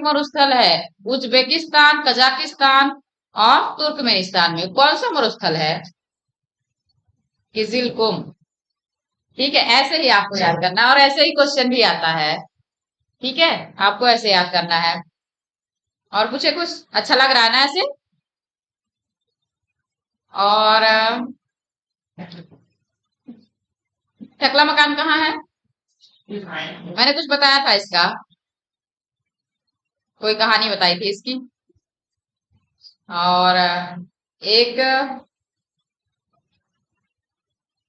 मरुस्थल है? Uzbekistan, Kazakhstan और तुर्कमेनिस्तान में कौन सा मरुस्थल है? किजिलकुम। ठीक है, ऐसे ही आपको याद करना है और ऐसे ही क्वेश्चन भी आता है। ठीक है, आपको ऐसे याद करना है। और पूछे कुछ अच्छा लग रहा है ना ऐसे? और टकला मकान कहाँ है? मैंने कुछ बताया था इसका, कोई कहानी बताई थी इसकी। और एक,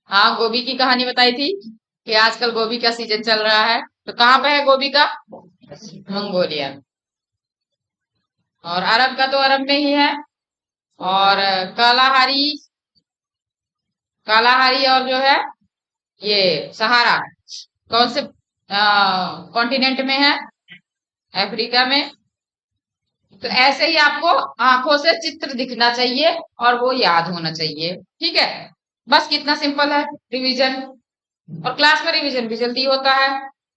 हाँ, गोभी की कहानी बताई थी कि आजकल गोभी का सीजन चल रहा है, तो कहाँ पे है गोभी का? मंगोलिया। और अरब का तो अरब में ही है। और कालाहारी, कालाहारी और जो है ये सहारा, कौन से कॉन्टिनेंट में है? अफ्रीका में। तो ऐसे ही आपको आंखों से चित्र दिखना चाहिए और वो याद होना चाहिए। ठीक है, बस कितना सिंपल है रिवीजन। और क्लास में रिवीजन भी जल्दी होता है।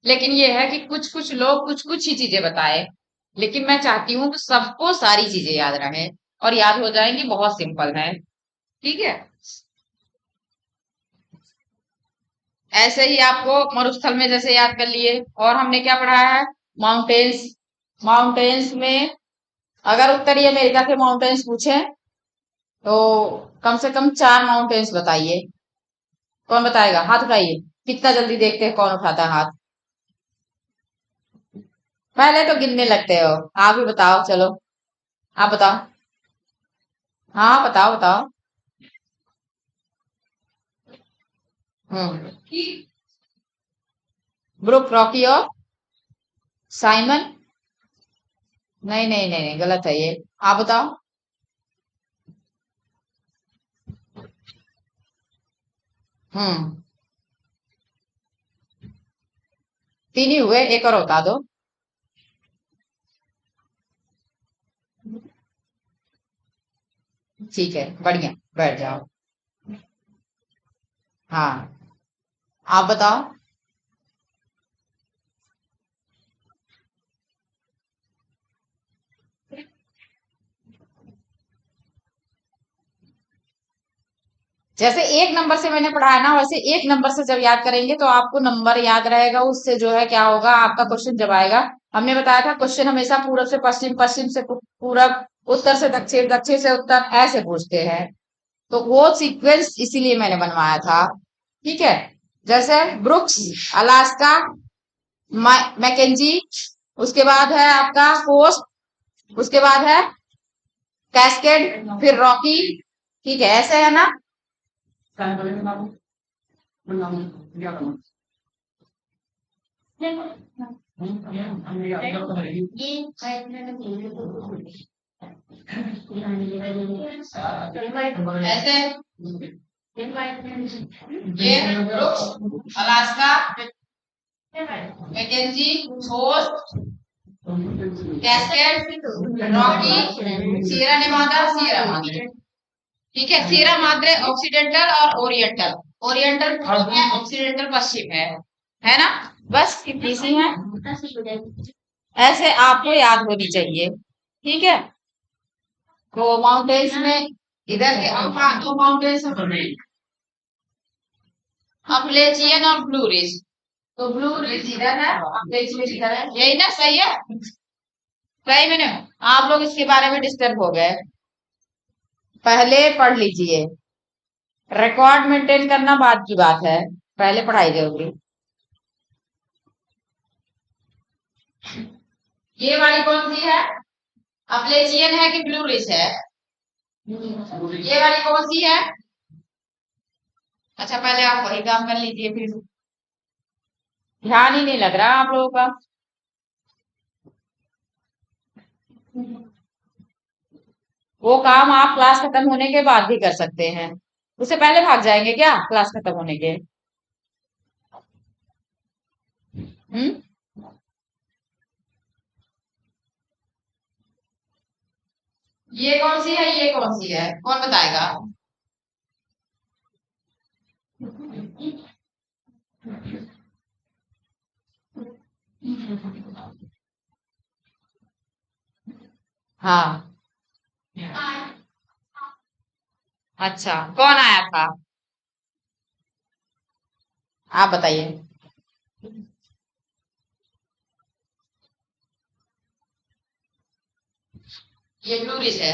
लेकिन ये है कि कुछ कुछ लोग कुछ कुछ ही चीजें बताए, लेकिन मैं चाहती हूँ कि सबको सारी चीजें याद रहे और याद हो जाएंगी, बहुत सिंपल है। ठीक है, ऐसे ही आपको मरुस्थल में जैसे याद कर लिए। और हमने क्या पढ़ा है? माउंटेन्स। माउंटेन्स में अगर उत्तरी अमेरिका के माउंटेन्स पूछे तो कम से कम 4 माउंटेन्स बताइए। कौन बताएगा? हाथ उठाइए। कितना जल्दी देखते हैं कौन उठाता है हाथ। पहले तो गिनने लगते हो। आप ही बताओ, चलो आप बताओ। हाँ, बताओ बताओ। हम्म। ब्रुक, रॉकी और साइमन। नहीं नहीं नहीं नहीं, गलत है ये। आप बताओ। हम्म। 3 ही हुए, एक और बता दो। ठीक है, बढ़िया, बैठ जाओ। हाँ, आप बताओ। जैसे 1 नंबर से मैंने पढ़ा है ना, वैसे 1 नंबर से जब याद करेंगे तो आपको नंबर याद रहेगा। उससे जो है क्या होगा, आपका क्वेश्चन जब आएगा, हमने बताया था क्वेश्चन हमेशा पूरब से पश्चिम, पश्चिम से पूरब, उत्तर से दक्षिण, दक्षिण से उत्तर, ऐसे पूछते हैं। तो वो सीक्वेंस इसीलिए मैंने बनवाया था। ठीक है, जैसे ब्रुक्स, अलास्का, मैकेंजी, उसके बाद है आपका कोस्ट, उसके बाद है कैस्केड, फिर रॉकी। ठीक है, ऐसे है ना? ऐसे ये Brooks, Alaska, Mackenzie, Coast, Cascade, Rocky, Sierra Nevada, Sierra Madre. ठीक है, सीरा मादरे ऑक्सीडेंटल और ओरिएंटल। ओरिएंटल पूर्व है, ऑक्सीडेंटल पश्चिम है ना? बस कितनी सी है, ऐसे आपको याद होनी चाहिए। ठीक है, तो माउंटेन्स में इधर के दो माउंटेन्स अपलेचियन और ब्लू रिज। तो ब्लू रिज इधर है, अपलेचियन इधर है, यही ना? सही है, सही मैंने। आप लोग इसके बारे में डिस्टर्ब हो गए, पहले पढ़ लीजिए। रिकॉर्ड मेंटेन करना बाद की बात है, पहले पढ़ाई जरूरी। ये वाली कौन सी है? अपलेचियन है कि ब्लू रिज है? ये वाली कौन सी है? अच्छा, पहले आप वही काम कर लीजिए, फिर ध्यान ही नहीं लग रहा आप लोगों का। वो काम आप क्लास खत्म होने के बाद भी कर सकते हैं। उससे पहले भाग जाएंगे क्या क्लास खत्म होने के? हम्म। ये कौन सी है, ये कौन सी है, कौन बताएगा? हाँ। अच्छा, कौन आया था? आप बताइए। ये ब्लूरिश है,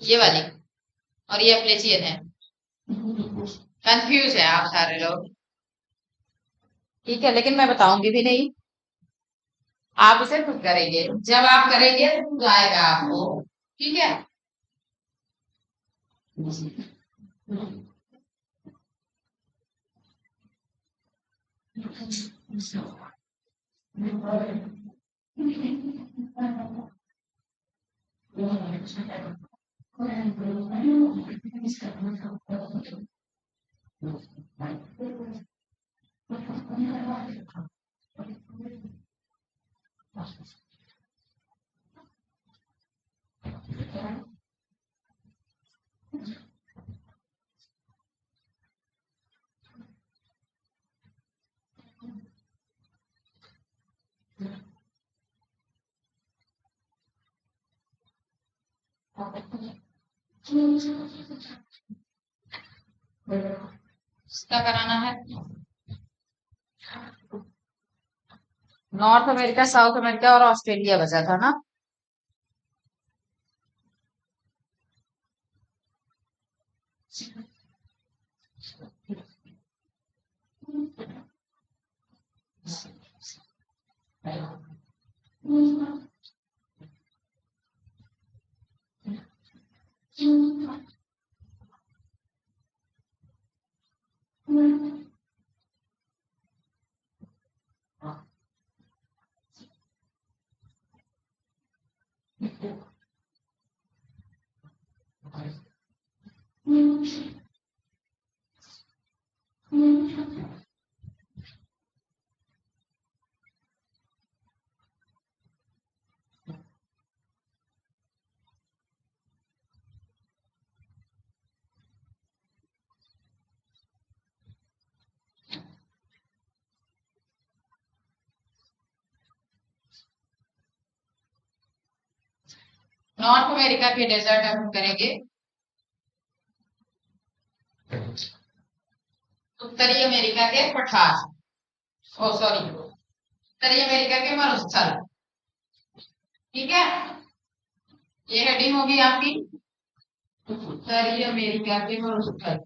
ये वाली, और ये प्लेचियन है। कंफ्यूज है आप सारे लोग। ठीक है, लेकिन मैं बताऊंगी भी नहीं। आप इसे खुद करेंगे, जब आप करेंगे खुद आएगा आपको। ठीक है। इसका कराना है। नॉर्थ अमेरिका, साउथ अमेरिका और ऑस्ट्रेलिया बचा था ना? नॉर्थ अमेरिका के डेजर्ट हम करेंगे। उत्तरी अमेरिका के पठार, ओ सॉरी, उत्तरी अमेरिका के मरुस्थल। ठीक है, ये हेडिंग होगी आपकी, उत्तरी अमेरिका के मरुस्थल।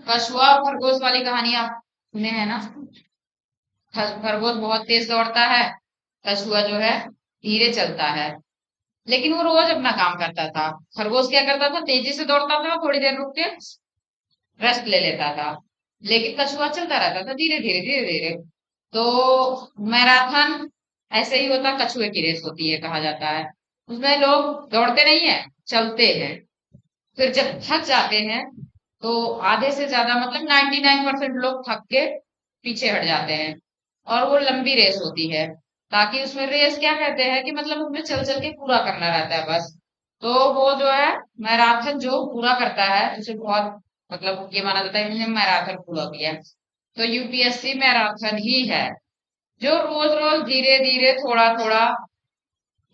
कछुआ और खरगोश वाली कहानी आप सुने हैं ना? खरगोश बहुत तेज दौड़ता है, कछुआ जो है धीरे चलता है, लेकिन वो रोज अपना काम करता था। खरगोश क्या करता था, तेजी से दौड़ता था, थोड़ी देर रुक के रेस्ट ले लेता था, लेकिन कछुआ चलता रहता था धीरे धीरे धीरे धीरे। तो मैराथन ऐसे ही होता, कछुए की रेस होती है कहा जाता है। उसमें लोग दौड़ते नहीं है, चलते हैं। फिर जब थक जाते हैं तो आधे से ज्यादा मतलब 99% लोग थक के पीछे हट जाते हैं, और वो लंबी रेस होती है। ताकि उसमें रेस क्या कहते हैं कि मतलब उसमें चल चल के पूरा करना रहता है बस। तो वो जो है मैराथन जो पूरा करता है उसे बहुत मतलब ये माना जाता है कि मैंने मैराथन पूरा किया। तो यूपीएससी मैराथन ही है, जो रोज रोज धीरे धीरे थोड़ा थोड़ा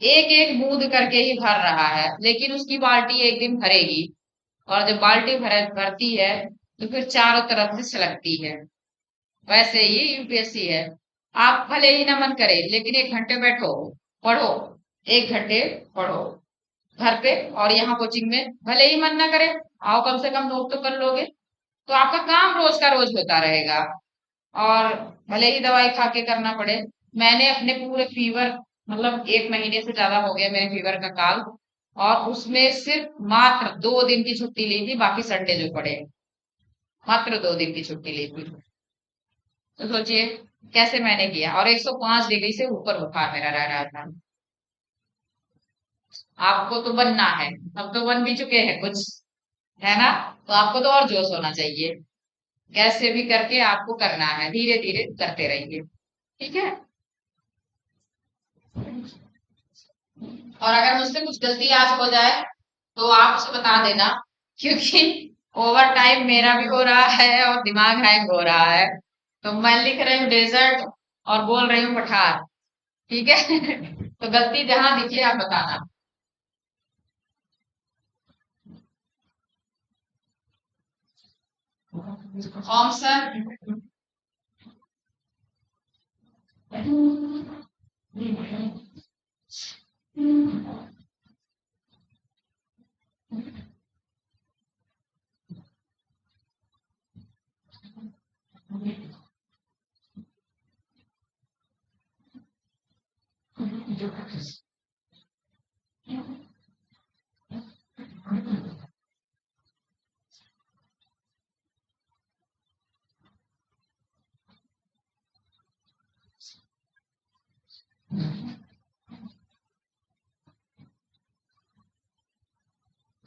एक एक बूंद करके ही भर रहा है, लेकिन उसकी बाल्टी एक दिन भरेगी। और जब बाल्टी भरती है तो फिर चारों तरफ से छलकती है। वैसे ही यूपीएससी है। आप भले ही ना मन करे, लेकिन 1 घंटे बैठो, पढ़ो, 1 घंटे पढ़ो घर पे, और यहाँ कोचिंग में भले ही मन ना करे, आओ, कम से कम नोट तो कर लोगे, तो आपका काम रोज का रोज होता रहेगा। और भले ही दवाई खा के करना पड़े। मैंने अपने पूरे फीवर, मतलब 1 महीने से ज्यादा हो गया मेरे फीवर का काल, और उसमें सिर्फ मात्र 2 दिन की छुट्टी ली थी, बाकी संडे जो पड़े, मात्र 2 दिन की छुट्टी ली थी। तो सोचिए कैसे मैंने किया, और 105 डिग्री से ऊपर बुखार मेरा रह रहा था। आपको तो बनना है, हम तो बन भी चुके हैं कुछ, है ना? तो आपको तो और जोश होना चाहिए। कैसे भी करके आपको करना है, धीरे धीरे करते रहिए, ठीक है। और अगर मुझसे कुछ गलती आज हो जाए तो आप उसे बता देना, क्योंकि ओवर टाइम मेरा भी हो रहा है और दिमाग हैंग हो रहा है। तो मैं लिख रही हूँ डेजर्ट और बोल रही हूँ पठार, ठीक है। तो गलती जहां दिखे आप बताना। Thomson.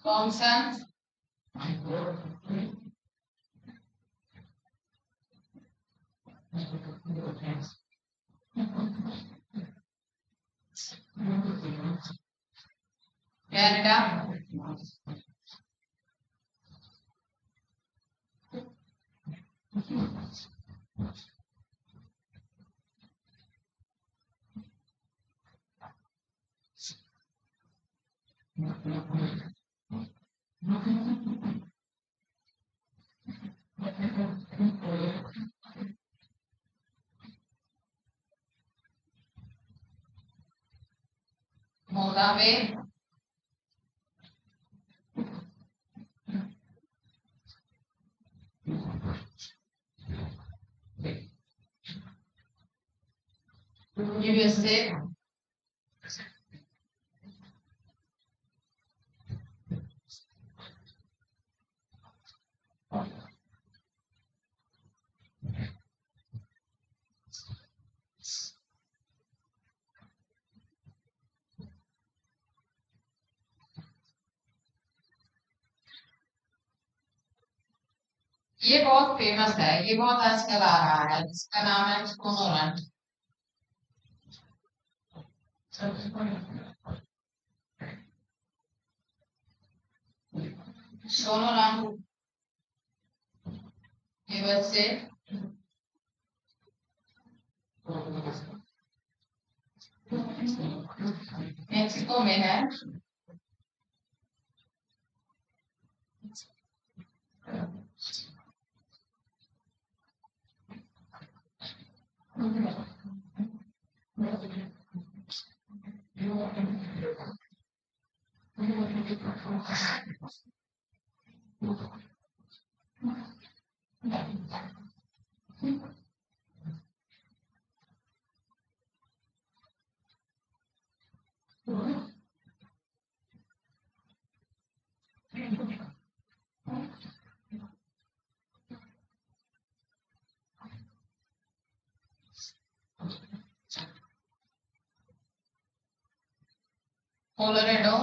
Thomson. Canada. Mozambique. USA. ये बहुत फेमस है, ये बहुत आजकल आ रहा है, इसका नाम है सोनोरन। सोनोरन। यूएसए। मेक्सिको में है। कोलोराडो।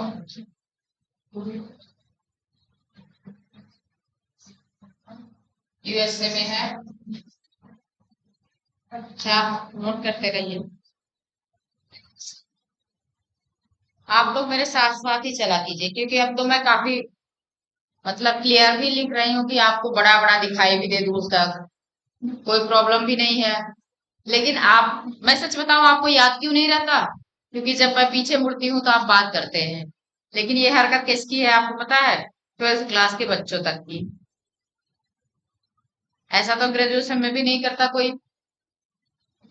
यूएसए में है। अच्छा, नोट करते रहिए। आप लोग मेरे साथ साथ ही चला कीजिए, क्योंकि अब तो मैं काफी मतलब क्लियरली लिख रही हूँ कि आपको बड़ा बड़ा दिखाई भी दे दूर तक, कोई प्रॉब्लम भी नहीं है। लेकिन आप, मैं सच बताऊं, आपको याद क्यों नहीं रहता? क्योंकि जब मैं पीछे मुड़ती हूँ तो आप बात करते हैं। लेकिन ये हरकत किसकी है आपको पता है? 12th क्लास के बच्चों तक की। ऐसा तो ग्रेजुएशन में भी नहीं करता कोई।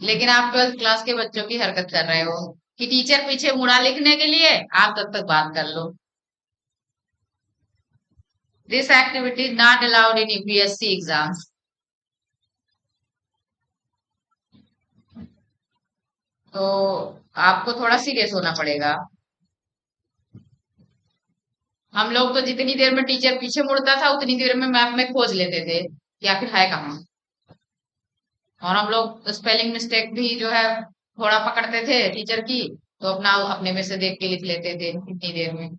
लेकिन आप 12th क्लास के बच्चों की हरकत कर रहे हो कि टीचर पीछे मुड़ा लिखने के लिए, आप तब तक बात कर लो। This activity is not allowed in UPSC exams. तो आपको थोड़ा सीरियस होना पड़ेगा। हम लोग तो जितनी देर में टीचर पीछे मुड़ता था उतनी देर में मैप में खोज लेते थे कि आखिर है कहाँ। और हम लोग स्पेलिंग मिस्टेक भी जो है थोड़ा पकड़ते थे टीचर की, तो अपना अपने में से देख के लिख लेते थे इतनी देर में।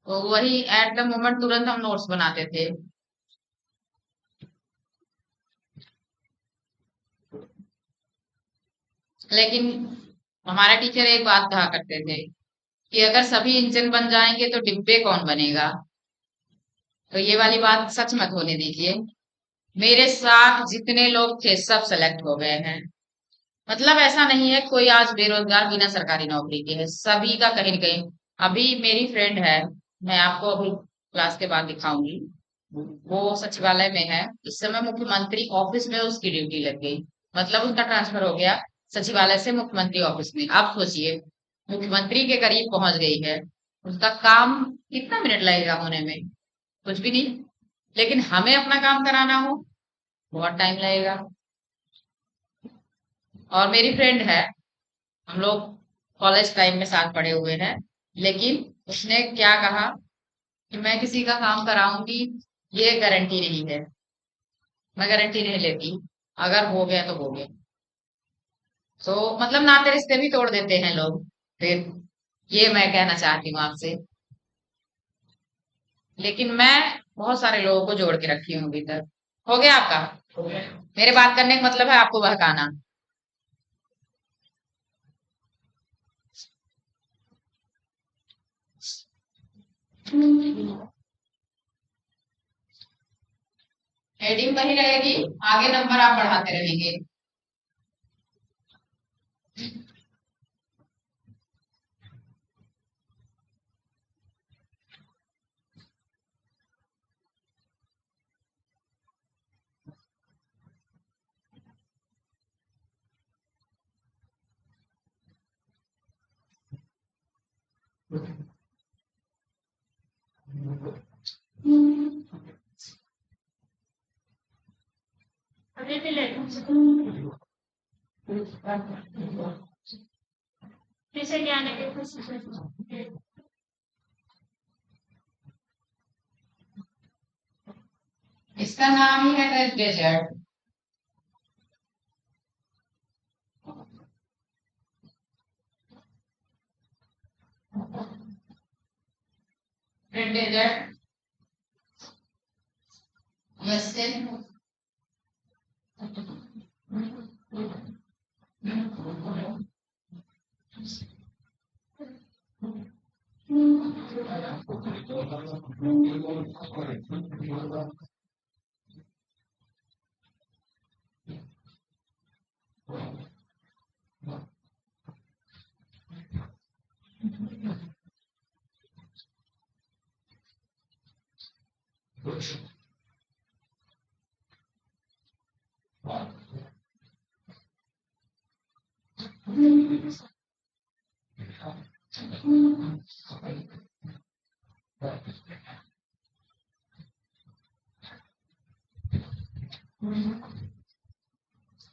तो वही एट द मोमेंट तुरंत हम नोट्स बनाते थे। लेकिन हमारा टीचर एक बात कहा करते थे कि अगर सभी इंजन बन जाएंगे तो डिब्बे कौन बनेगा। तो ये वाली बात सच मत होने दीजिए। मेरे साथ जितने लोग थे सब सेलेक्ट हो गए हैं। मतलब ऐसा नहीं है कोई आज बेरोजगार बिना सरकारी नौकरी के है, सभी का कहीं न कहीं। अभी मेरी फ्रेंड है, मैं आपको अभी क्लास के बाद दिखाऊंगी। वो सचिवालय में है, इस समय मुख्यमंत्री ऑफिस में उसकी ड्यूटी लग गई। मतलब उनका ट्रांसफर हो गया सचिवालय से मुख्यमंत्री ऑफिस में। आप सोचिए, मुख्यमंत्री के करीब पहुंच गई है। उसका काम कितना मिनट लगेगा होने में? कुछ भी नहीं। लेकिन हमें अपना काम कराना हो, बहुत टाइम लगेगा। और मेरी फ्रेंड है, हम लोग कॉलेज टाइम में साथ पढ़े हुए हैं। लेकिन उसने क्या कहा कि मैं किसी का काम कराऊंगी, ये गारंटी नहीं है। मैं गारंटी नहीं लेती, अगर हो गया तो हो गया। तो मतलब नाते रिश्ते भी तोड़ देते हैं लोग फिर। ये मैं कहना चाहती हूँ आपसे। लेकिन मैं बहुत सारे लोगों को जोड़ के रखी हूँ अभी तक। हो गया आपका? मेरे बात करने का मतलब है आपको बहकाना। हेडिंग वही रहेगी, आगे नंबर आप बढ़ाते रहेंगे। पीछे क्या आने के इसका नाम ही है रेड डेजर्ट। रेड डेजर्ट वैसे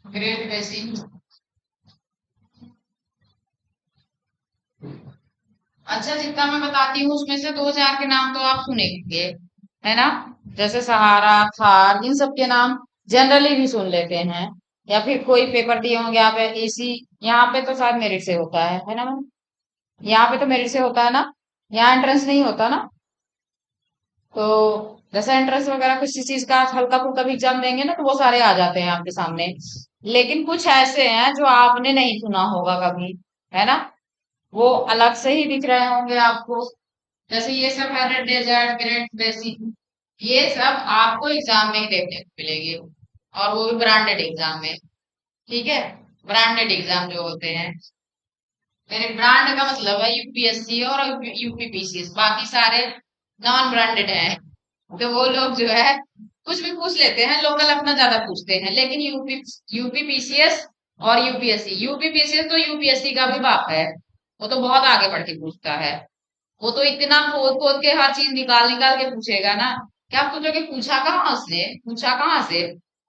ग्रेट बेसिन। अच्छा, जितना मैं बताती हूँ उसमें से दो चार के नाम तो आप सुनेंगे, है ना? जैसे सहारा, थार, इन सब के नाम जनरली भी सुन लेते हैं। या फिर कोई पेपर दिए होंगे आप, एसी। यहाँ पे तो शायद मेरिट से होता है ना मैम? यहाँ पे तो मेरिट से होता है ना? यहाँ एंट्रेंस नहीं होता ना? तो जैसे एंट्रेंस वगैरह किसी चीज का हल्का फुल्का भी एग्जाम देंगे ना, तो वो सारे आ जाते हैं आपके सामने। लेकिन कुछ ऐसे हैं जो आपने नहीं सुना होगा कभी, है ना? वो अलग से ही दिख रहे होंगे आपको। जैसे ये सब है रेड डेजर्ट, ग्रेट बेसिन, ये सब आपको एग्जाम में ही देखने को मिलेंगे। और वो भी ब्रांडेड एग्जाम में। ठीक है? ब्रांडेड एग्जाम जो होते हैं, मेरे ब्रांड का मतलब है यूपीएससी और यूपीपीसीएस, बाकी सारे नॉन ब्रांडेड है। तो वो लोग जो है कुछ भी पूछ लेते हैं, लोकल अपना ज्यादा पूछते हैं। लेकिन यूपीपीसीएस और यूपीएससी, यूपीपीसीएस तो यूपीएससी का भी बाप है। वो तो बहुत आगे बढ़ के पूछता है। वो तो इतना खोद खोद के हर चीज निकाल निकाल के पूछेगा ना। क्या आप सोचोगे पूछा कहाँ से, पूछा कहाँ से?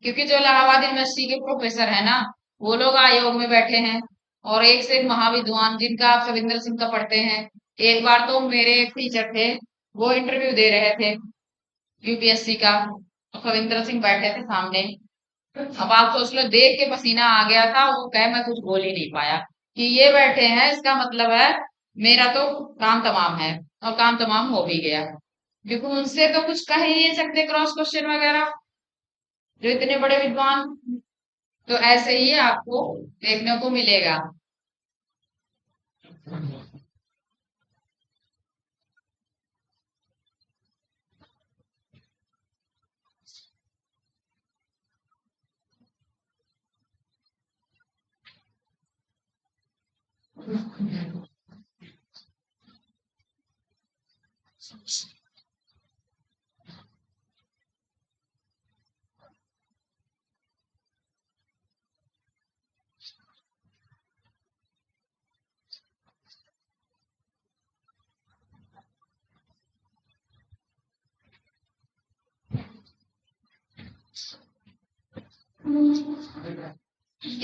क्योंकि जो इलाहाबाद यूनिवर्सिटी के प्रोफेसर है ना, वो लोग आयोग में बैठे हैं। और एक से एक महाविद्वान, जिनका आप सविंदर सिंह का पढ़ते हैं। एक बार तो मेरे एक टीचर थे, वो इंटरव्यू दे रहे थे यूपीएससी का, और कविंदर सिंह बैठे थे सामने। अब आप सोच लो, देख के पसीना आ गया था। वो कहे मैं कुछ बोल ही नहीं पाया कि ये बैठे हैं, इसका मतलब है मेरा तो काम तमाम है। और काम तमाम हो भी गया, क्योंकि उनसे तो कुछ कह ही नहीं सकते क्रॉस क्वेश्चन वगैरह, जो इतने बड़े विद्वान। तो ऐसे ही आपको देखने को मिलेगा।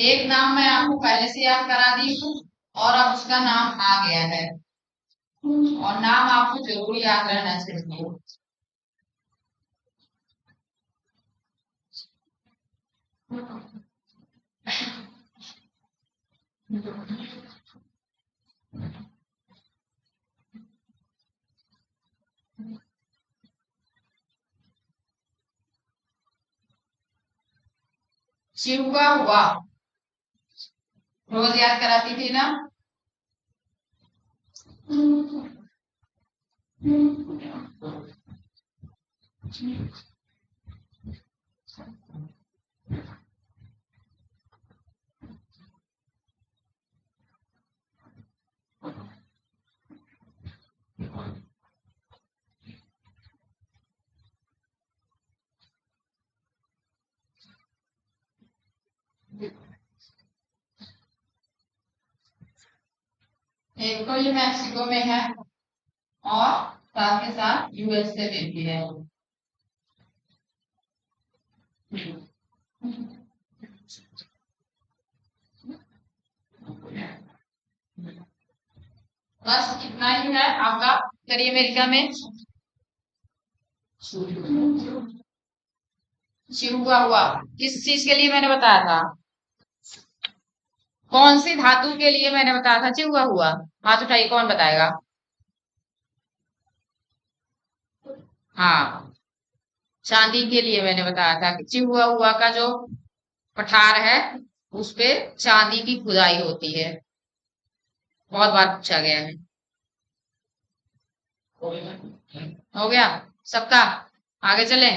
एक नाम मैं आपको पहले से याद करा दी हूँ और अब उसका नाम आ गया है, और नाम आपको जरूर याद रहना चाहिए। शिव का हुआ रोज याद कराती थी ना। एक तो ये मैक्सिको में है और साथ के साथ यूएसए में भी है। बस इतना ही है आपका उत्तरी अमेरिका में। शिहुआ हुआ किस चीज के लिए मैंने बताया था? कौन सी धातु के लिए मैंने बताया था चिहुआ हुआ? हाथ उठाइए, कौन बताएगा? हाँ, चांदी के लिए मैंने बताया था कि चिहुआ हुआ का जो पठार है उस पे चांदी की खुदाई होती है। बहुत बार पूछा गया है। हो गया सबका? आगे चले?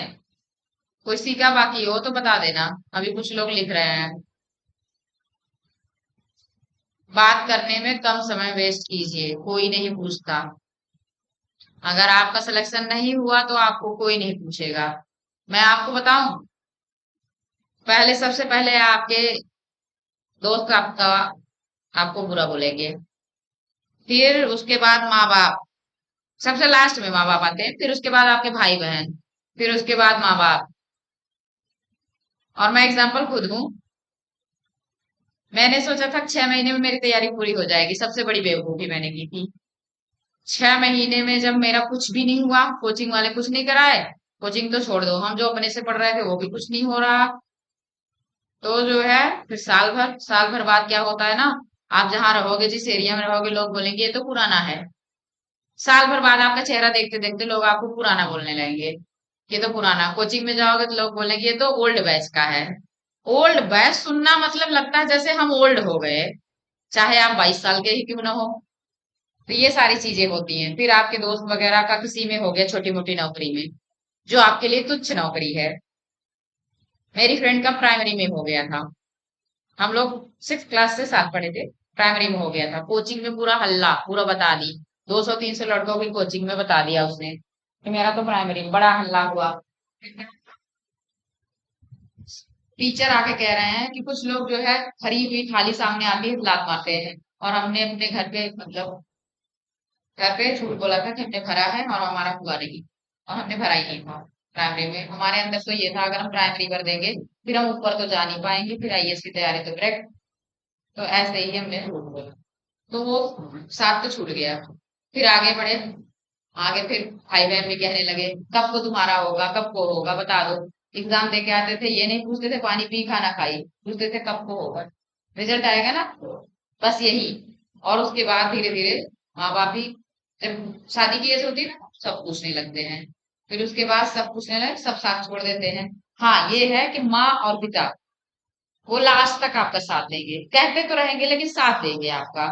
कोई सीखा बाकी हो तो बता देना, अभी कुछ लोग लिख रहे हैं। बात करने में कम समय वेस्ट कीजिए, कोई नहीं पूछता। अगर आपका सिलेक्शन नहीं हुआ तो आपको कोई नहीं पूछेगा। मैं आपको बताऊं, पहले सबसे पहले आपके दोस्त आपका आपको बुरा बोलेंगे, फिर उसके बाद माँ बाप, सबसे लास्ट में माँ बाप आते हैं, फिर उसके बाद आपके भाई बहन, फिर उसके बाद माँ बाप। और मैं एग्जाम्पल खुद हूँ। मैंने सोचा था 6 महीने में मेरी तैयारी पूरी हो जाएगी, सबसे बड़ी बेवकूफी मैंने की थी। 6 महीने में जब मेरा कुछ भी नहीं हुआ, कोचिंग वाले कुछ नहीं कराए, कोचिंग तो छोड़ दो, हम जो अपने से पढ़ रहे थे वो भी कुछ नहीं हो रहा, तो जो है फिर साल भर बाद क्या होता है ना, आप जहां रहोगे, जिस एरिया में रहोगे, लोग बोलेंगे ये तो पुराना है। साल भर बाद आपका चेहरा देखते देखते लोग आपको पुराना बोलने लगेंगे। ये तो पुराना, कोचिंग में जाओगे तो लोग बोलेंगे ये तो ओल्ड बैच का है। ओल्ड बैच सुनना मतलब लगता है जैसे हम ओल्ड हो गए, चाहे आप 22 साल के ही क्यों ना हो। तो ये सारी चीजें होती हैं। फिर आपके दोस्त वगैरह का किसी में हो गया छोटी मोटी नौकरी में, जो आपके लिए तुच्छ नौकरी है। मेरी फ्रेंड का प्राइमरी में हो गया था। हम लोग 6 क्लास से साथ पढ़े थे, प्राइमरी में हो गया था। कोचिंग में पूरा हल्ला, पूरा बता दी, 200-300 लड़कों की कोचिंग में बता दिया उसने कि मेरा तो प्राइमरी में बड़ा हल्ला हुआ। टीचर आके कह रहे हैं कि कुछ लोग जो है भरी हुई थाली सामने आती है लात मारते हैं, और हमने अपने घर पे मतलब घर पे झूठ बोला था कि हमने भरा है और हमारा हुआ नहीं, और हमने भरा ही नहीं था। प्राइमरी में हमारे अंदर तो ये था अगर हम प्राइमरी भर देंगे फिर हम ऊपर तो जा नहीं पाएंगे, फिर आईएएस की तैयारी तो डायरेक्ट। तो ऐसे ही हमने झूठ बोला, तो वो साथ तो छूट गया। फिर आगे बढ़े, आगे फिर भाई बहन भी कहने लगे कब को तुम्हारा होगा, कब को होगा बता दो। एग्जाम दे के आते थे, ये नहीं पूछते थे पानी पी खाना खाई, पूछते थे कब को होगा, रिजल्ट आएगा ना, बस यही। और उसके बाद धीरे धीरे माँ बाप भी, जब शादी की एज होती है ना, सब पूछने लगते हैं। फिर उसके बाद सब पूछने लगे, सब साथ छोड़ देते हैं। हाँ, ये है कि माँ और पिता वो लास्ट तक आपका साथ देंगे, कहते तो रहेंगे लेकिन साथ देंगे आपका।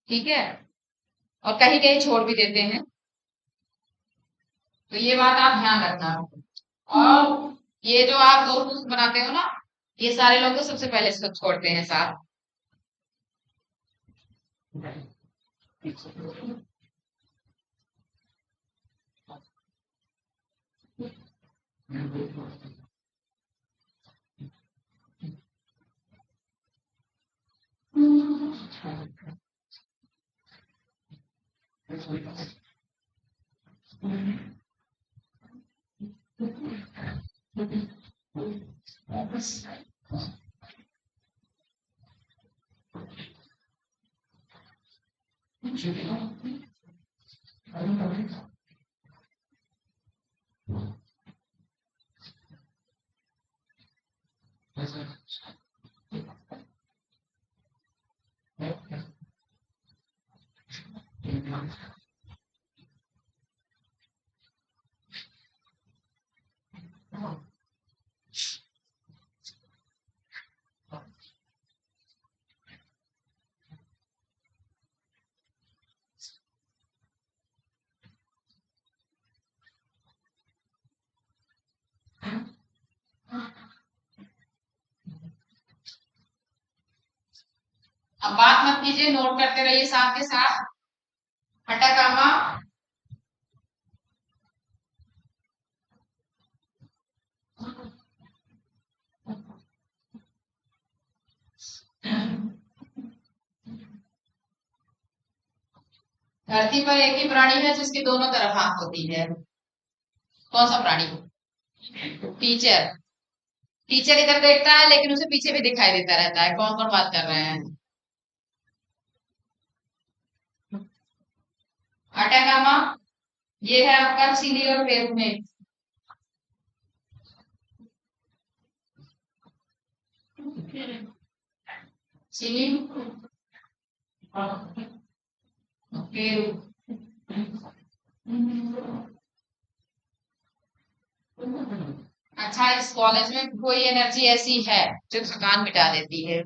ठीक है। और कहीं कहीं छोड़ भी देते हैं, तो ये बात आप ध्यान रखना। और ये जो आप दो दोस्त बनाते हो ना, ये सारे लोग तो सबसे पहले इसको छोड़ते हैं साथ। अब बात मत कीजिए, नोट करते रहिए साथ के साथ। हटाकामा, धरती पर एक ही प्राणी है जिसकी दोनों तरफ आंख होती है। कौन सा प्राणी? टीचर। टीचर इधर देखता है लेकिन उसे पीछे भी दिखाई देता रहता है। कौन कौन बात कर रहे हैं? अटाकामा, ये है आपका चिली और पेरू में। Chile, Peru. अच्छा, इस कॉलेज में कोई एनर्जी ऐसी है जो थकान मिटा देती है।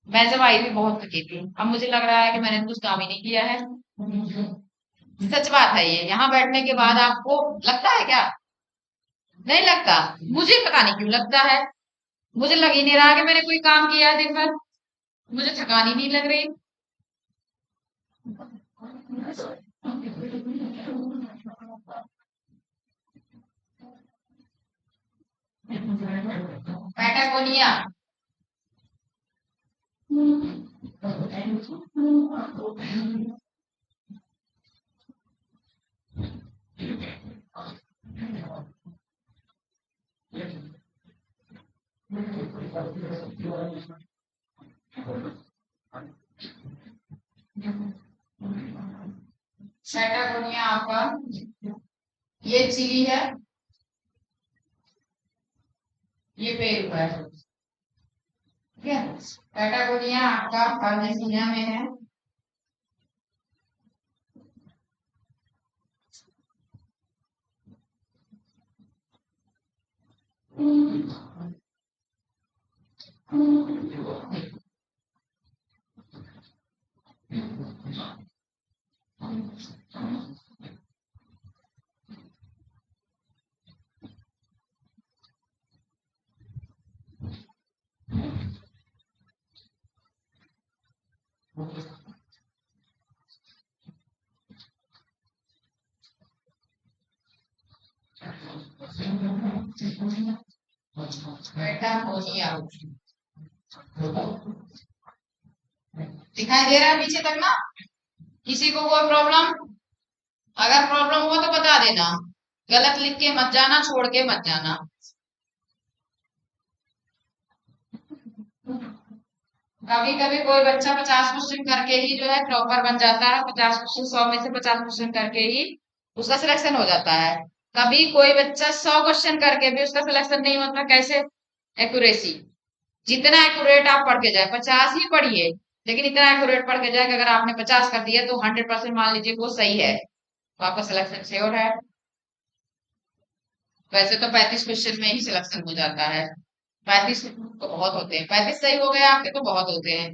मैं जब आई थी बहुत थकी थी, अब मुझे लग रहा है कि मैंने कुछ काम ही नहीं किया है। सच बात है ये। यहाँ बैठने के बाद आपको लगता है क्या? नहीं लगता। मुझे पता नहीं क्यों लगता है। मुझे लग ही नहीं रहा कि मैंने कोई काम किया है दिन भर। मुझे थकान ही नहीं लग रही। पैटागोनिया। पैटागोनिया आपका, ये चिली है, ये पेरू है। ठीक है। पैटागोनिया आपका अर्जेंटीना में है। पैटागोनिया दिखाई दे रहा है पीछे तक ना? किसी को कोई प्रॉब्लम? अगर प्रॉब्लम हो तो बता देना। गलत लिख के मत जाना, छोड़ के मत जाना। कभी कभी कोई बच्चा 50 क्वेश्चन करके ही जो है टॉपर बन जाता है। 50 क्वेश्चन, 100 में से 50 क्वेश्चन करके ही उसका सिलेक्शन हो जाता है। कभी कोई बच्चा 100 क्वेश्चन करके भी उसका सिलेक्शन नहीं होता। कैसे? एक्यूरेसी। जितना एक्यूरेट आप पढ़ के जाए, 50 ही पढ़िए, लेकिन इतना एक्यूरेट पढ़ के जाए कि अगर आपने 50 कर दिया तो 100% मान लीजिए वो सही है, तो आपका सिलेक्शन श्योर है। वैसे तो 35 क्वेश्चन में ही सिलेक्शन हो जाता है। 35 तो बहुत होते हैं, 35 सही हो गए आपके तो बहुत होते हैं।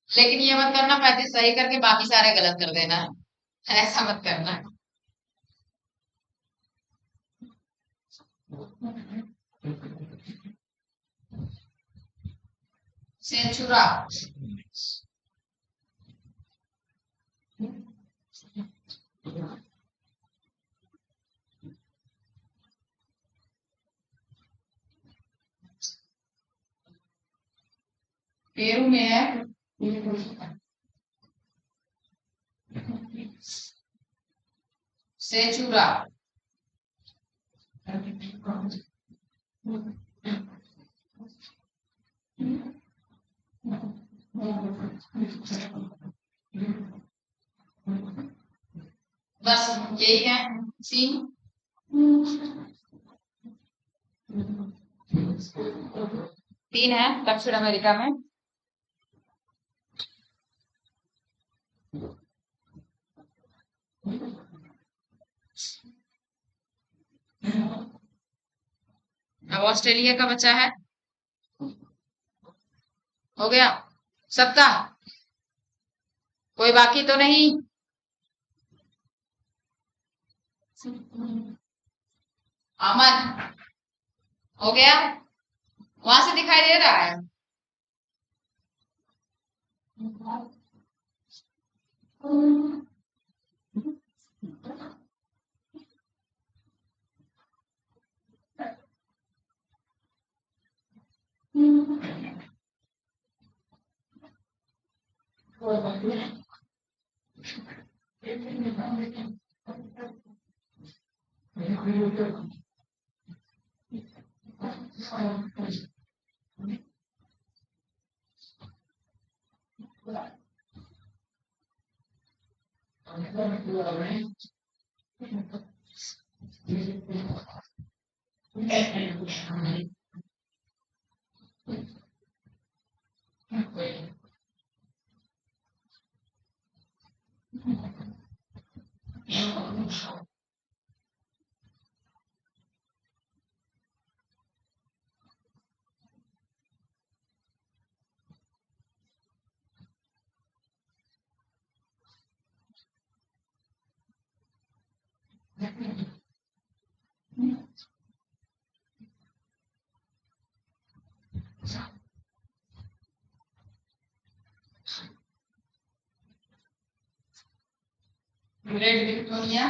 लेकिन ये मत करना 35 सही करके बाकी सारे गलत कर देना, ऐसा मत करना। सेंचुरा। पेरू में है। सेंचुरा। बस यही है सीन। तीन है दक्षिण अमेरिका में। अब ऑस्ट्रेलिया का बचा है। हो गया सबका, कोई बाकी तो नहीं। अमन हो गया, वहां से दिखाई दे रहा है। Great Victoria.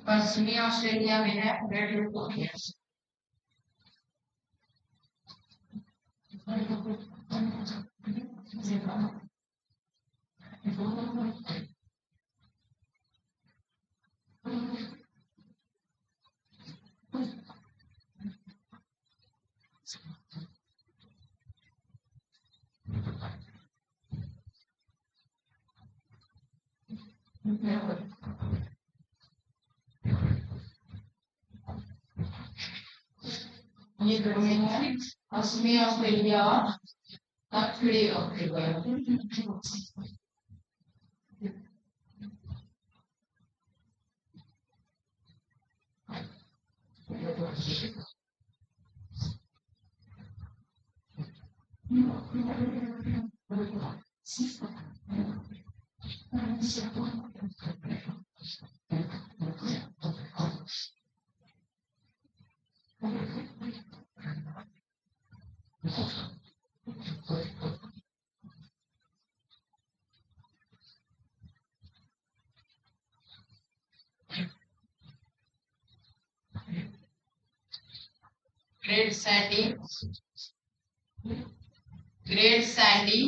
पश्चिमी ऑस्ट्रेलिया में है ग्रेट विक्टोरिया। ये दो में है पश्चिमी ऑस्ट्रेलिया और दक्षिणी Australia. Great Sandy. Great Sandy,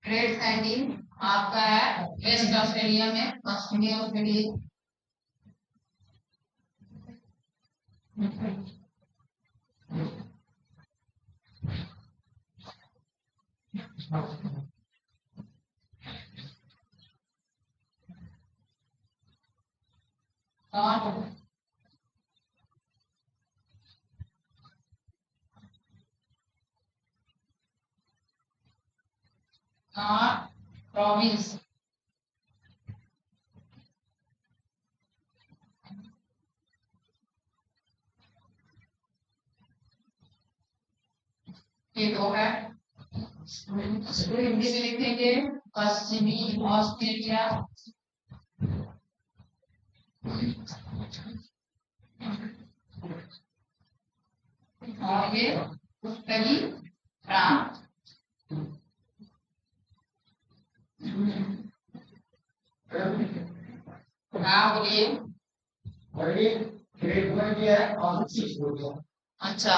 great Sandy आपका है वेस्ट ऑस्ट्रेलिया में, पश्चिमी ऑस्ट्रेलिया। प्रोविंस, ये दो है। हिंदी में लिखेंगे पश्चिमी ऑस्ट्रेलिया, और ये उत्तरी फ्रांस। हाँ बोलिए। अच्छा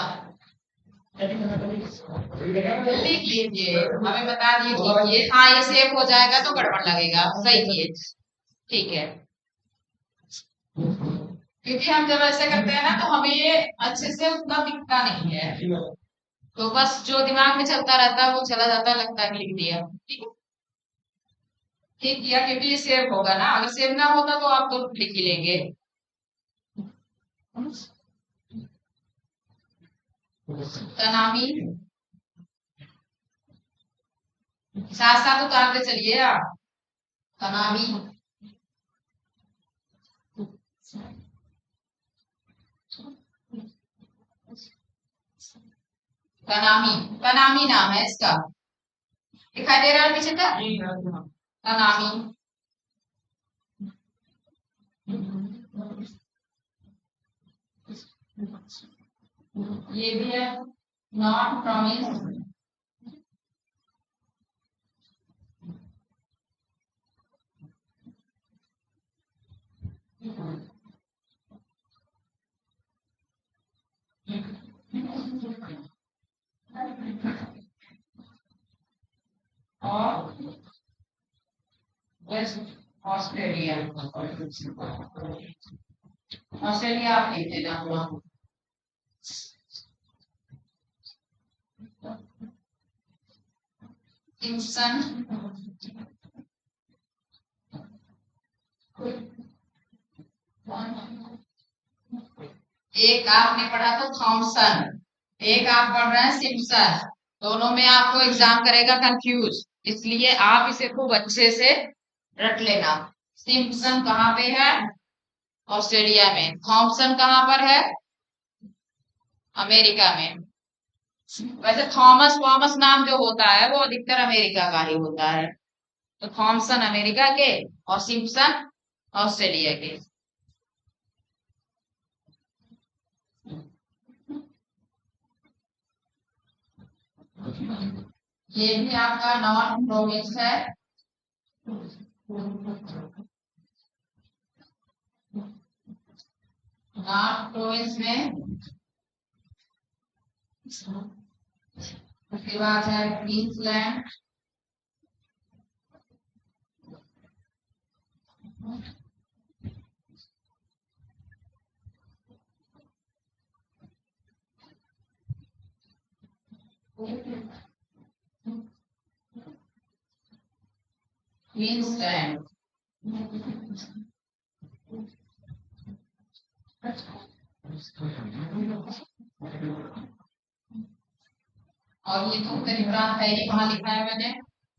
लिख लीजिए, हमें बता दीजिए। हाँ ये सेव हो जाएगा तो गड़बड़ लगेगा, सही किए, ठीक है। क्योंकि हम जब ऐसे करते हैं ना तो हमें ये अच्छे से उतना दिखता नहीं है, तो बस जो दिमाग में चलता रहता है वो चला जाता है, लगता है लिख दिया। ठीक है, ठीक किया, क्योंकि ये सेव होगा ना, अगर सेव ना होता तो आप तो लिख ही लेंगे। तनामी, साथ साथ उतारते चलिए आप। तनामी, तनामी, तनामी नाम है इसका, दिखाई दे रहा है पीछे तक। तनामी, ये भी है नॉट प्रॉमिस, और वेस्ट ऑस्ट्रेलिया। ऑस्ट्रेलिया आप लिख देना हुआ। सिम्पसन, एक आपने पढ़ा था थॉमसन, एक आप पढ़ रहे हैं सिम्पसन, दोनों में आपको एग्जाम करेगा कंफ्यूज, इसलिए आप इसे खूब अच्छे से रट लेना। सिम्पसन कहाँ पे है? ऑस्ट्रेलिया में। थॉमसन कहाँ पर है? अमेरिका में। वैसे थॉमस वॉमस नाम जो होता है वो अधिकतर अमेरिका का ही होता है, तो थॉमसन अमेरिका के और सिम्पसन ऑस्ट्रेलिया के। ये भी आपका नॉर्थ प्रोविंस है। नॉर्थ प्रोविंस में उसके बाद है क्वींसलैंड, क्वींसलैंड, और ये तो गरीबरान है, ये कहाँ लिखा है मैंने?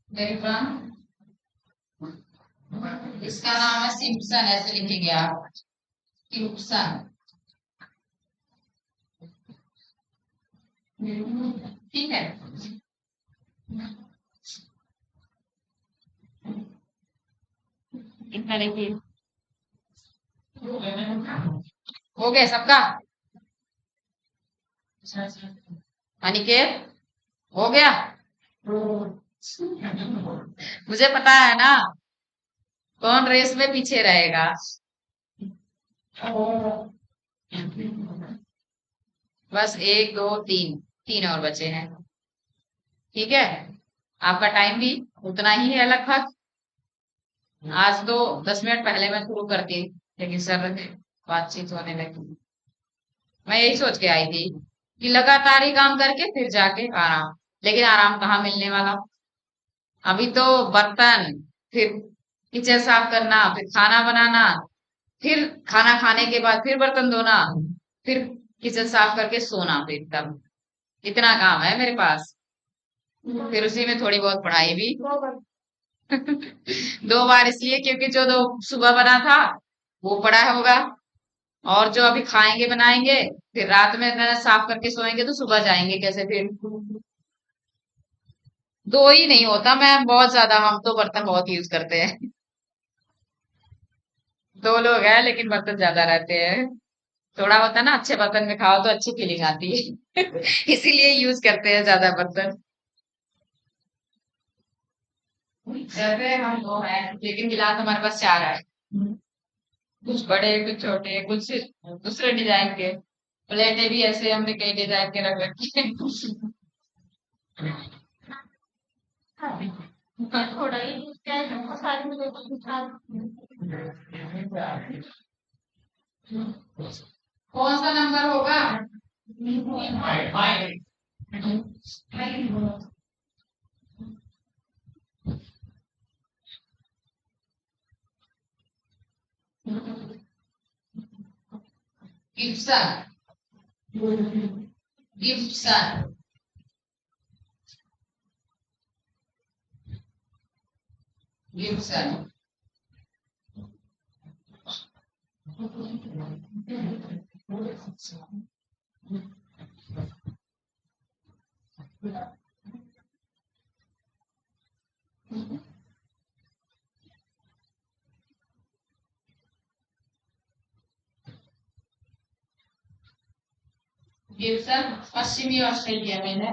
गरीबरान, इसका नाम है सिम्पसन, ऐसे लिखेंगे आप, सिम्पसन। ठीक है। इतना लिखिए। हो गया सबका? अनिकेत, हो गया? मुझे पता है ना कौन रेस में पीछे रहेगा। बस एक दो तीन, तीन और बचे हैं। ठीक है, आपका टाइम भी उतना ही है लगभग। आज तो 10 मिनट पहले मैं शुरू करती, लेकिन सर बातचीत होने लगी। मैं यही सोच के आई थी कि लगातार ही काम करके फिर जाके आराम, लेकिन आराम कहाँ मिलने वाला। अभी तो बर्तन, फिर किचन साफ करना, फिर खाना बनाना, फिर खाना खाने के बाद फिर बर्तन धोना, फिर किचन साफ करके सोना, फिर तब इतना काम है मेरे पास। फिर उसी में थोड़ी बहुत पढ़ाई भी। 2 बार इसलिए क्योंकि जो दो सुबह बना था वो पड़ा होगा, और जो अभी खाएंगे बनाएंगे, फिर रात में अगर साफ करके सोएंगे तो सुबह जाएंगे कैसे फिर। दो ही नहीं होता, मैं बहुत ज्यादा, हम तो बर्तन बहुत यूज करते हैं। 2 लोग हैं लेकिन बर्तन ज्यादा रहते हैं। थोड़ा होता है ना, अच्छे बर्तन में खाओ तो अच्छी फीलिंग आती है। इसीलिए यूज करते हैं ज्यादा बर्तन। जैसे हम 2 हैं लेकिन गिलास हमारे पास 4 है। कुछ बड़े, कुछ छोटे, कुछ दूसरे डिजाइन के। प्लेटें भी ऐसे हमने कई डिजाइन के रख रखी है। थोड़ा ही कौन सा नंबर होगा? Gibson, Gibson, Gibson. गिब्सन पश्चिमी ऑस्ट्रेलिया में है।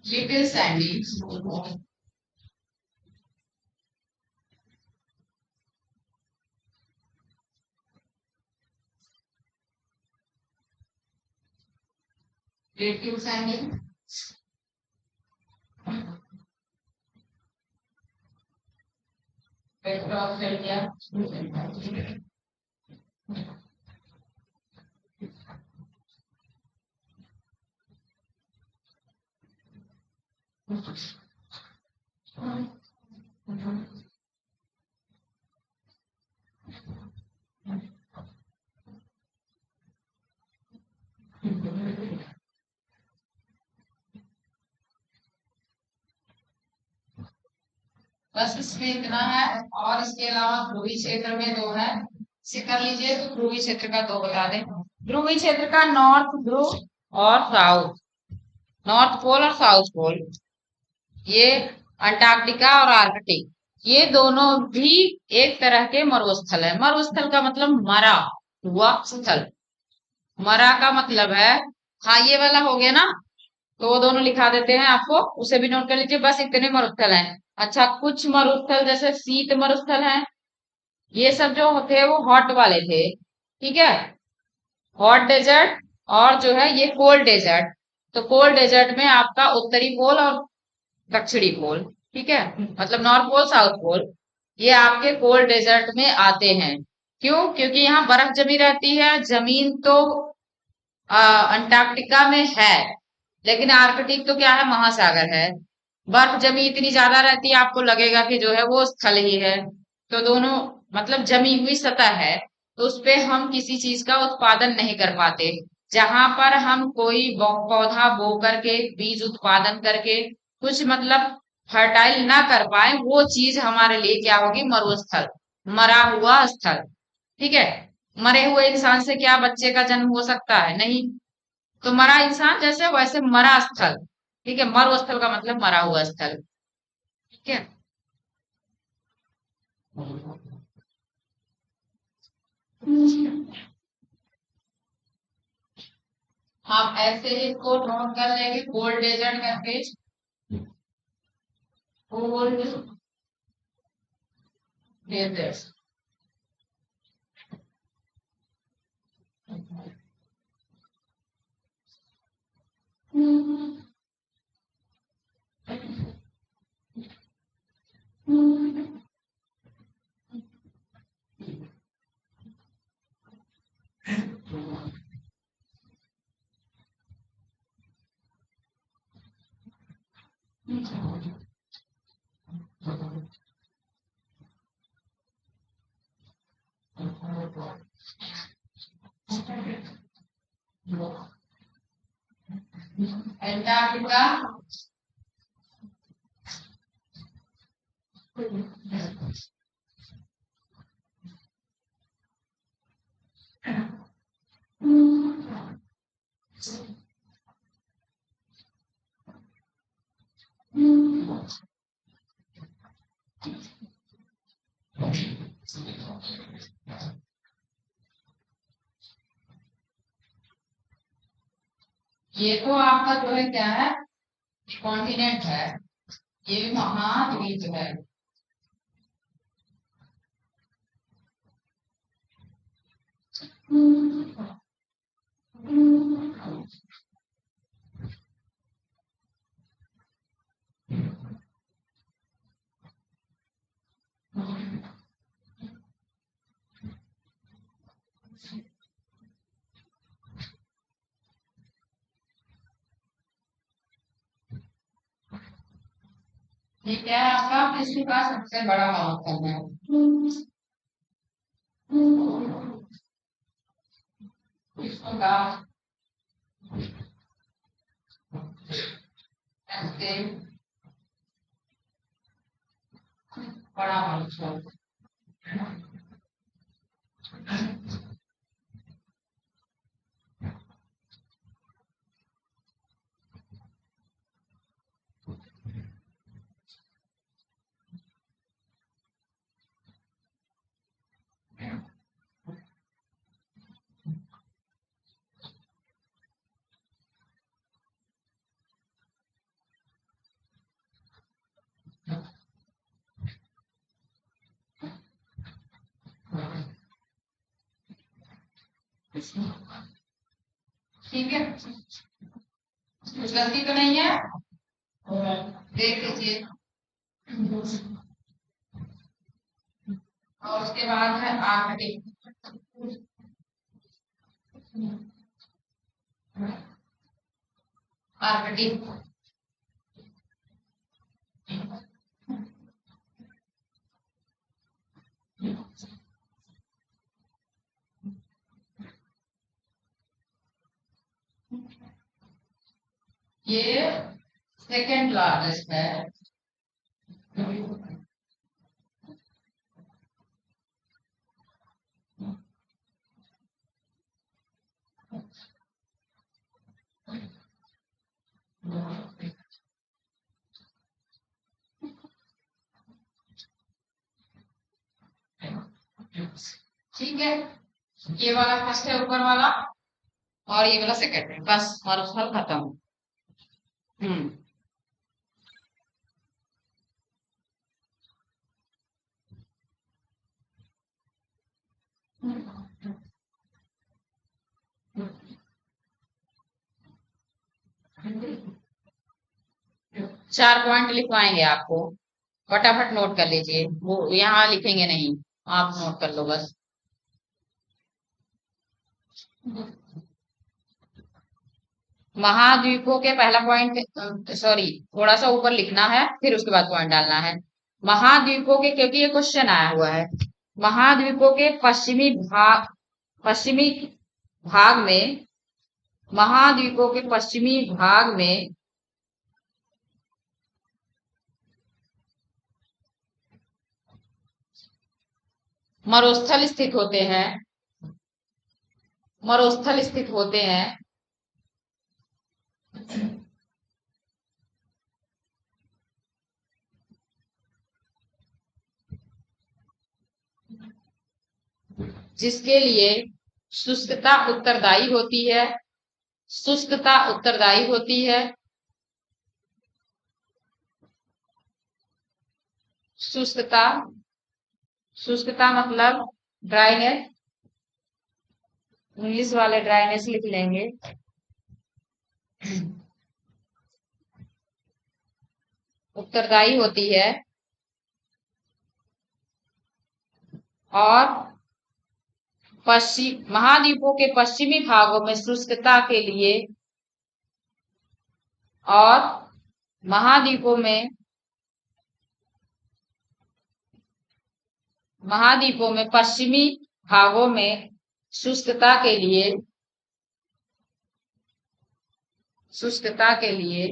Little Sandy. Little Sandy, West Australia. बस इसमें इतना है। और इसके अलावा ध्रुवीय क्षेत्र में दो है, इसे कर लीजिए। तो ध्रुवीय क्षेत्र का दो बता दें। ध्रुवीय क्षेत्र का नॉर्थ ध्रुव और साउथ, नॉर्थ पोल और साउथ पोल, ये अंटार्कटिका और आर्कटिक, ये दोनों भी एक तरह के मरुस्थल है। मरुस्थल का मतलब मरा हुआ स्थल। मरा का मतलब है, हाँ ये वाला हो गया ना, तो वो दोनों लिखा देते हैं आपको, उसे भी नोट कर लीजिए। बस इतने मरुस्थल हैं। अच्छा, कुछ मरुस्थल जैसे शीत मरुस्थल हैं, ये सब जो थे वो हॉट वाले थे, ठीक है, हॉट डेजर्ट। और जो है ये कोल्ड डेजर्ट। तो कोल्ड डेजर्ट में आपका उत्तरी पोल और दक्षिणी पोल, ठीक है, मतलब नॉर्थ पोल साउथ पोल, ये आपके कोल्ड डेजर्ट में आते हैं। क्यों? क्योंकि यहाँ बर्फ जमी रहती है। जमीन तो अंटार्कटिका में है, लेकिन आर्कटिक तो क्या है, महासागर है। बर्फ जमी इतनी ज्यादा रहती है, आपको लगेगा कि जो है वो स्थल ही है। तो दोनों मतलब जमी हुई सतह है, तो उस पे हम किसी चीज का उत्पादन नहीं कर पाते। जहां पर हम कोई पौधा बो करके, बीज उत्पादन करके कुछ मतलब फर्टाइल ना कर पाए, वो चीज हमारे लिए क्या होगी, मरुस्थल, मरा हुआ स्थल। ठीक है, मरे हुए इंसान से क्या बच्चे का जन्म हो सकता है? नहीं। तो मरा इंसान जैसे वैसे मरा स्थल, ठीक है, मरु स्थल का मतलब मरा हुआ स्थल। ठीक है, आप ऐसे ही इसको नोट कर लेंगे, कोल्ड डेजर्ट करके। कोल्ड डेजर्ट, अंटार्कटिका, ये तो आपका जो है क्या है, कॉन्टिनेंट है, ये भी महाद्वीप है। ये क्या है आपका, विश्व का सबसे बड़ा महासागर है। विश्व का सबसे बड़ा महासागर। ठीक है, कुछ गलती तो नहीं है, देख लीजिए। और उसके बाद है आर्कटिक। आर्कटिक, ये सेकेंड लार्जेस्ट है। ठीक है, ये वाला फर्स्ट है ऊपर वाला, और ये वाला सेकंड है, बस हमारा हल खत्म। हम्म। 4 पॉइंट लिखवाएंगे आपको, फटाफट नोट कर लीजिए, वो यहाँ लिखेंगे नहीं, आप नोट कर लो बस। महाद्वीपों के पहला पॉइंट, सॉरी, थोड़ा सा ऊपर लिखना है, फिर उसके बाद पॉइंट डालना है। महाद्वीपों के, क्योंकि ये क्वेश्चन आया हुआ है, महाद्वीपों के पश्चिमी भाग में, महाद्वीपों के पश्चिमी भाग में मरुस्थल स्थित होते हैं, मरुस्थल स्थित होते हैं। जिसके लिए शुष्कता उत्तरदायी होती है, शुष्कता उत्तरदायी होती है, शुष्कता, शुष्कता मतलब ड्राइनेस, इंग्लिश वाले ड्राइनेस लिख लेंगे। उत्तरदायी होती है, और पश्चिम महाद्वीपों के पश्चिमी भागों में शुष्कता के लिए, और महाद्वीपों में, महाद्वीपों में पश्चिमी भागों में शुष्कता के लिए, शुष्कता के लिए,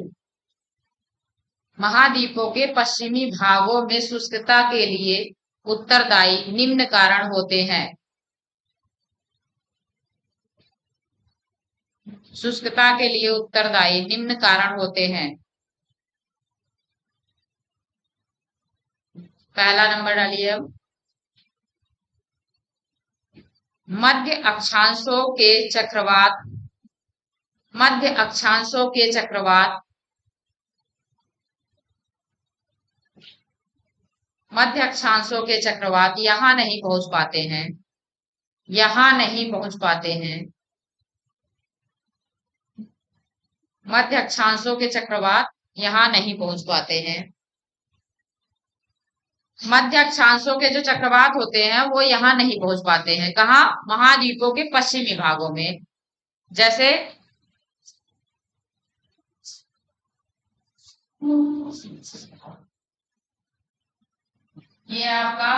महाद्वीपों के पश्चिमी भागों में शुष्कता के लिए उत्तरदायी निम्न कारण होते हैं। शुष्कता के लिए उत्तरदायी निम्न कारण होते हैं। पहला नंबर डालिए अब, मध्य अक्षांशों के चक्रवात, मध्य अक्षांशों के चक्रवात, मध्य अक्षांशों के चक्रवात यहां नहीं पहुंच पाते हैं, यहां नहीं पहुंच पाते हैं। मध्य अक्षांशों के चक्रवात यहां नहीं पहुंच पाते हैं। मध्य अक्षांशों के जो चक्रवात होते हैं वो यहां नहीं पहुंच पाते हैं, कहा? महाद्वीपों के पश्चिमी भागों में। जैसे ये आपका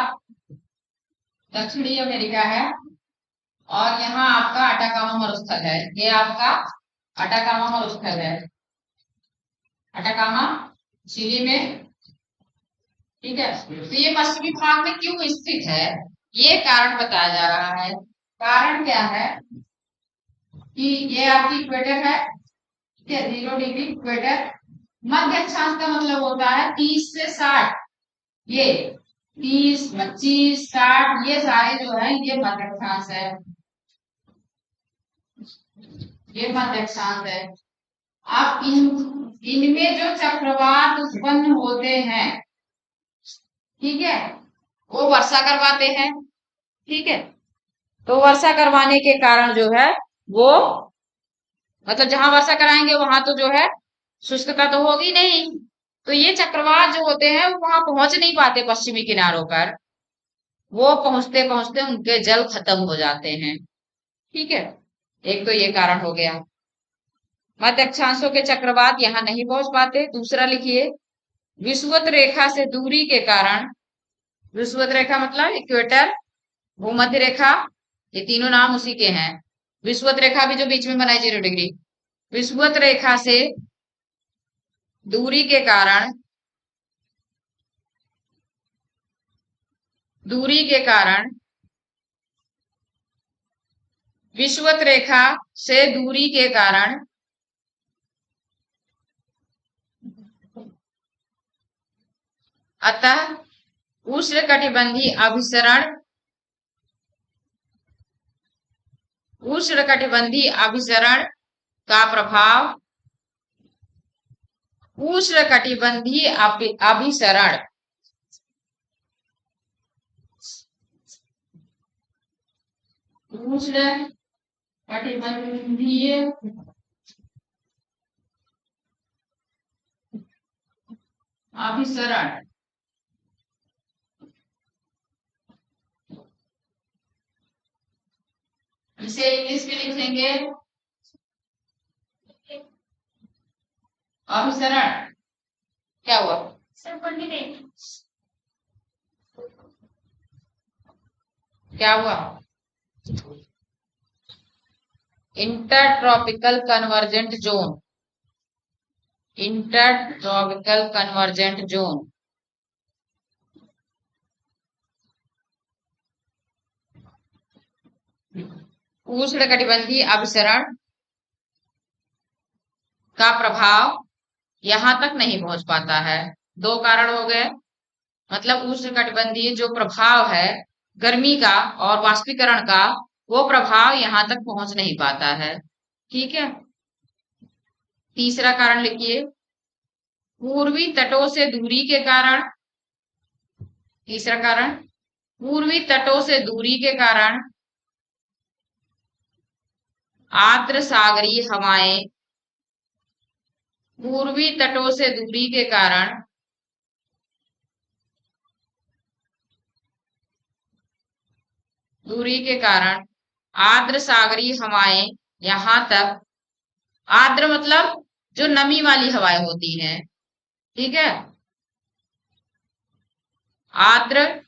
दक्षिणी अमेरिका है, और यहाँ आपका अटाकामा मरुस्थल है, ये आपका अटाकामा मरुस्थल है, अटाकामा चिली में। ठीक है, तो ये पश्चिमी भाग में क्यों स्थित है, ये कारण बताया जा रहा है। कारण क्या है कि ये आपकी इक्वेटर है, ठीक है, 0 डिग्री इक्वेटर। मध्य अक्षांश का मतलब होता है 30 से 60, ये 30, 25, 60, ये सारे जो है ये मध्य अक्षांश है, ये मध्य अक्षांश है। अब इनमें जो चक्रवात उत्पन्न होते हैं, ठीक है, वो वर्षा करवाते हैं। ठीक है, तो वर्षा करवाने के कारण जो है वो, मतलब जहां वर्षा कराएंगे वहां तो जो है शुष्कता तो होगी नहीं, तो ये चक्रवात जो होते हैं वो वहां पहुंच नहीं पाते पश्चिमी किनारों पर, वो पहुंचते पहुंचते उनके जल खत्म हो जाते हैं। ठीक है, एक तो ये कारण हो गया, मध्य अक्षांशों के चक्रवात यहाँ नहीं पहुंच पाते। दूसरा लिखिए, विषुवत रेखा से दूरी के कारण, विषुवत रेखा मतलब इक्वेटर, भूमध्य रेखा, ये तीनों नाम उसी के हैं। विषुवत रेखा भी जो बीच में बनाई 0 डिग्री, विषुवत रेखा से दूरी के कारण, दूरी के कारण, विषुवत रेखा से दूरी के कारण अतः उष्णकटिबंधीय अभिसरण, उष्णकटिबंधीय अभिसरण का प्रभाव, उष्णकटिबंधीय अभिसरण, उष्णकटिबंधीय अभिसरण इसे इंग्लिश में लिखेंगे अभिसरण। क्या हुआ सर? क्या हुआ? Intertropical convergent zone, intertropical convergent zone. उष्णकटिबंधीय अभिसरण का प्रभाव यहां तक नहीं पहुंच पाता है। दो कारण हो गए, मतलब उष्णकटिबंधीय जो प्रभाव है गर्मी का और वाष्पीकरण का, वो प्रभाव यहां तक पहुंच नहीं पाता है। ठीक है। तीसरा कारण लिखिए, पूर्वी तटों से दूरी के कारण, तीसरा कारण पूर्वी तटों से दूरी के कारण आर्द्र सागरीय हवाएं, पूर्वी तटों से दूरी के कारण आर्द्र सागरीय हवाएं यहां तक, आर्द्र मतलब जो नमी वाली हवाएं होती हैं, ठीक है। आर्द्र,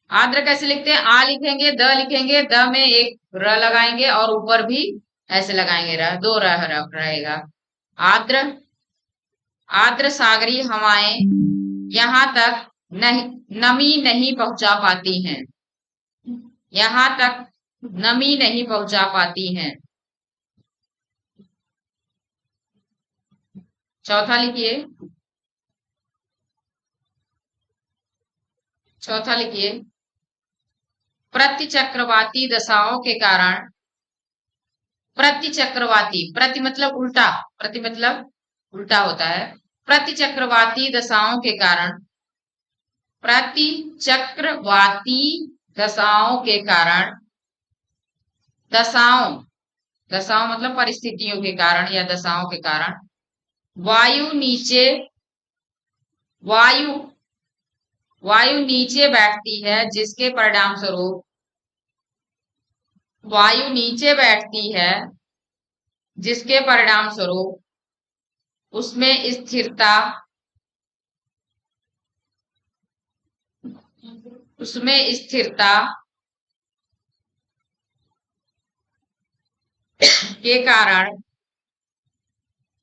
आर्द्र कैसे लिखते हैं? आ लिखेंगे, द लिखेंगे, द में एक र लगाएंगे और ऊपर भी ऐसे लगाएंगे र, दो र रहेगा। आर्द्र, आर्द्र सागरीय हवाएं यहां तक नहीं, नमी नहीं पहुंचा पाती हैं, यहां तक नमी नहीं पहुंचा पाती हैं। चौथा लिखिए, चौथा लिखिए, प्रतिचक्रवाती दशाओं के कारण, प्रतिचक्रवाती, प्रति मतलब उल्टा, प्रति मतलब उल्टा होता है। प्रतिचक्रवाती दशाओं के कारण, प्रतिचक्रवाती दशाओं के कारण, दशाओं, दशाओं मतलब परिस्थितियों के कारण या दशाओं के कारण वायु नीचे, वायु, वायु नीचे बैठती है, जिसके परिणाम स्वरूप, वायु नीचे बैठती है जिसके परिणाम स्वरूप उसमें स्थिरता, उसमें स्थिरता के कारण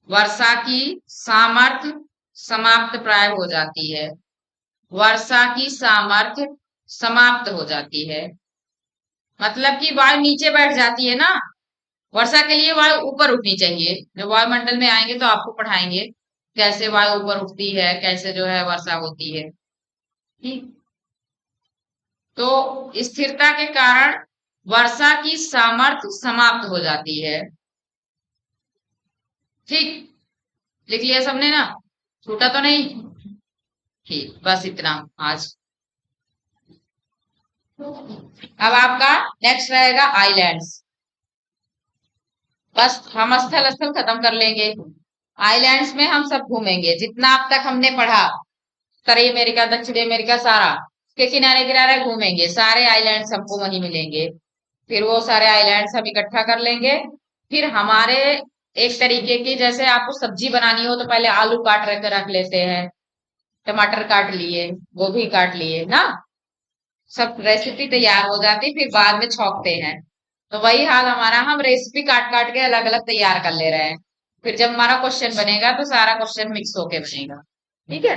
वर्षा की सामर्थ्य समाप्त प्राय हो जाती है, वर्षा की सामर्थ्य समाप्त हो जाती है। मतलब कि वायु नीचे बैठ जाती है ना, वर्षा के लिए वायु ऊपर उठनी चाहिए। जब वायुमंडल में आएंगे तो आपको पढ़ाएंगे कैसे वायु ऊपर उठती है, कैसे जो है वर्षा होती है। ठीक, तो स्थिरता के कारण वर्षा की सामर्थ्य समाप्त हो जाती है। ठीक, लिख लिया सबने ना? छूटा तो नहीं? ठीक, बस इतना आज। अब आपका नेक्स्ट रहेगा आइलैंड्स। बस हम स्थल स्थल खत्म कर लेंगे। आइलैंड्स में हम सब घूमेंगे, जितना अब तक हमने पढ़ा, उत्तरी अमेरिका, दक्षिणी अमेरिका, सारा के किनारे किनारे घूमेंगे, सारे आइलैंड्स हमको वहीं मिलेंगे। फिर वो सारे आइलैंड्स हम इकट्ठा कर लेंगे। फिर हमारे एक तरीके की, जैसे आपको सब्जी बनानी हो तो पहले आलू काट रख लेते हैं, टमाटर काट लिए, गोभी काट लिए ना, सब रेसिपी तैयार हो जाती, फिर बाद में छौंकते हैं। तो वही हाल हमारा, हम रेसिपी काट काट के अलग अलग तैयार कर ले रहे हैं। फिर जब हमारा क्वेश्चन बनेगा तो सारा क्वेश्चन मिक्स होके बनेगा। ठीक है।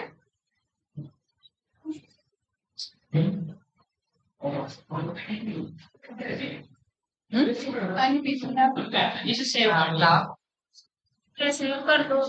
इसे सेव कर दो।